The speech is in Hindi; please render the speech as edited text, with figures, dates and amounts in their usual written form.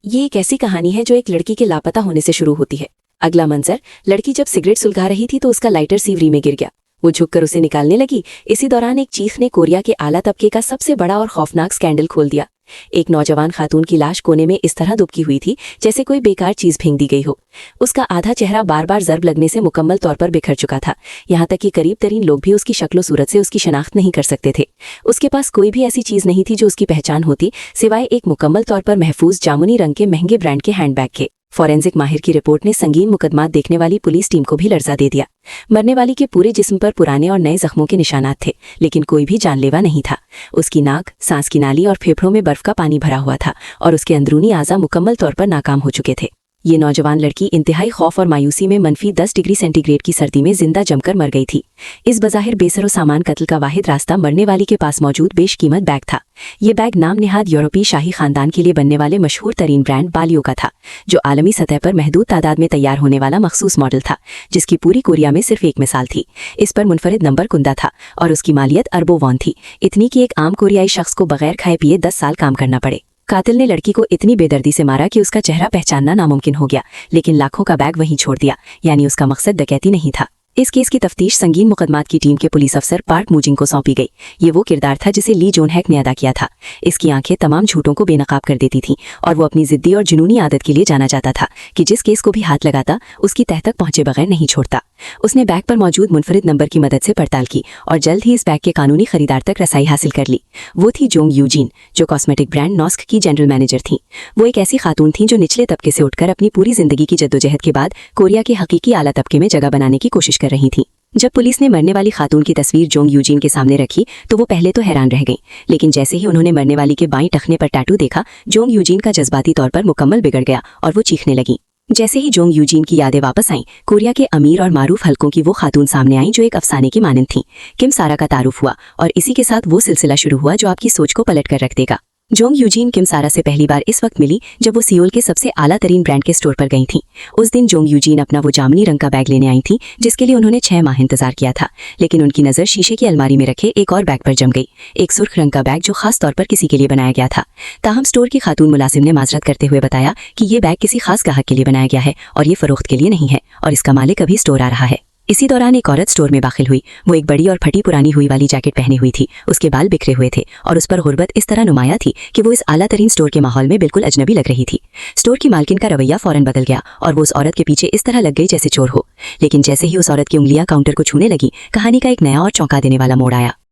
ये एक ऐसी कहानी है जो एक लड़की के लापता होने से शुरू होती है। अगला मंजर, लड़की जब सिगरेट सुलगा रही थी तो उसका लाइटर सीवरी में गिर गया। वो झुककर उसे निकालने लगी। इसी दौरान एक चीख ने कोरिया के आला तबके का सबसे बड़ा और खौफनाक स्कैंडल खोल दिया। एक नौजवान खातून की लाश कोने में इस तरह दुबकी हुई थी जैसे कोई बेकार चीज फेंक दी गई हो। उसका आधा चेहरा बार बार जर्ब लगने से मुकम्मल तौर पर बिखर चुका था। यहाँ तक कि करीब तरीन लोग भी उसकी शक्लो सूरत से उसकी शनाख्त नहीं कर सकते थे। उसके पास कोई भी ऐसी चीज नहीं थी जो उसकी पहचान होती, सिवाय एक मुकम्मल तौर पर महफूज जामुनी रंग के महंगे ब्रांड के हैंडबैग के। फॉरेंसिक माहिर की रिपोर्ट ने संगीन मुकदमात देखने वाली पुलिस टीम को भी लर्जा दे दिया। मरने वाली के पूरे जिस्म पर पुराने और नए जख्मों के निशानात थे, लेकिन कोई भी जानलेवा नहीं था। उसकी नाक, सांस की नाली और फेफड़ों में बर्फ का पानी भरा हुआ था और उसके अंदरूनी आज़ा मुकम्मल तौर पर नाकाम हो चुके थे। ये नौजवान लड़की इंतहाई खौफ और मायूसी में -10 डिग्री सेंटीग्रेड की सर्दी में जिंदा जमकर मर गई थी। इस बज़ाहिर बेसरो सामान कत्ल का वाहिद रास्ता मरने वाली के पास मौजूद बेशकीमत बैग था। ये बैग नाम निहाद यूरोपीय शाही खानदान के लिए बनने वाले मशहूर तरीन ब्रांड बालियो का था, जो आलमी सतह पर महदूद तादाद में तैयार होने वाला मखसूस मॉडल था, जिसकी पूरी कोरिया में सिर्फ एक मिसाल थी। इस पर मुनफरिद नंबर कुंदा था और उसकी मालियत अरबों वॉन थी, इतनी कि एक आम कोरियाई शख्स को बगैर खाए पिए 10 साल काम करना पड़े। कातिल ने लड़की को इतनी बेदर्दी से मारा कि उसका चेहरा पहचानना नामुमकिन हो गया, लेकिन लाखों का बैग वहीं छोड़ दिया। यानी उसका मकसद डकैती नहीं था। इस केस की तफ्तीश संगीन मुकदमात की टीम के पुलिस अफसर पार्क मूजिंग को सौंपी गई। ये वो किरदार था जिसे ली जोन हैक ने अदा किया था। इसकी आंखें तमाम झूठों को बेनकाब कर देती थीं और वो अपनी जिद्दी और जुनूनी आदत के लिए जाना जाता था कि जिस केस को भी हाथ लगाता उसकी तह तक पहुंचे बगैर नहीं छोड़ता। उसने बैग पर मौजूद मुनफरिद नंबर की मदद से पड़ताल की और जल्द ही इस बैग के कानूनी खरीदार तक रसाई हासिल कर ली। वो थी जोंग यूजीन, जो कॉस्मेटिक ब्रांड नॉस्क की जनरल मैनेजर थी। वो एक ऐसी खातून थी जो निचले तबके से उठकर अपनी पूरी जिंदगी की जद्दोजहद के बाद कोरिया के हकीकी आला तबके में जगह बनाने की कोशिश कर रही थी। जब पुलिस ने मरने वाली खातून की तस्वीर जोंग यूजीन के सामने रखी तो वो पहले तो हैरान रह गई, लेकिन जैसे ही उन्होंने मरने वाली के बाईं टखने पर टैटू देखा, जोंग यूजीन का जज्बाती तौर पर मुकम्मल बिगड़ गया और वो चीखने लगी। जैसे ही जोंग यूजीन की यादें वापस आईं, कोरिया के अमीर और मारूफ हलकों की वो खातून सामने आई जो एक अफसाने की मानंद थी। किम सारा का तारुफ हुआ और इसी के साथ वो सिलसिला शुरू हुआ जो आपकी सोच को पलट कर रख देगा। जोंग यूजीन किम सारा से पहली बार इस वक्त मिली जब वो सियोल के सबसे आला तरीन ब्रांड के स्टोर पर गई थी। उस दिन जोंग यूजीन अपना वो जामुनी रंग का बैग लेने आई थी जिसके लिए उन्होंने 6 माह इंतजार किया था, लेकिन उनकी नज़र शीशे की अलमारी में रखे एक और बैग पर जम गई, एक सुर्ख रंग का बैग जो खास तौर पर किसी के लिए बनाया गया था। ताहम स्टोर की खातून मुलाजिम ने माजरत करते हुए बताया कि ये बैग किसी खास ग्राहक के लिए बनाया गया है और ये फरोख्त के लिए नहीं है और इसका मालिक अभी स्टोर आ रहा है। इसी दौरान एक औरत स्टोर में दाखिल हुई। वो एक बड़ी और फटी पुरानी हुई वाली जैकेट पहनी हुई थी, उसके बाल बिखरे हुए थे और उस पर गुर्बत इस तरह नुमाया थी कि वो इस आला तरीन स्टोर के माहौल में बिल्कुल अजनबी लग रही थी। स्टोर की मालकिन का रवैया फौरन बदल गया और वो उस औरत के पीछे इस तरह लग गई जैसे चोर हो। लेकिन जैसे ही उस औरत की उंगलियां काउंटर को छूने लगी, कहानी का एक नया और चौंका देने वाला मोड़ आया।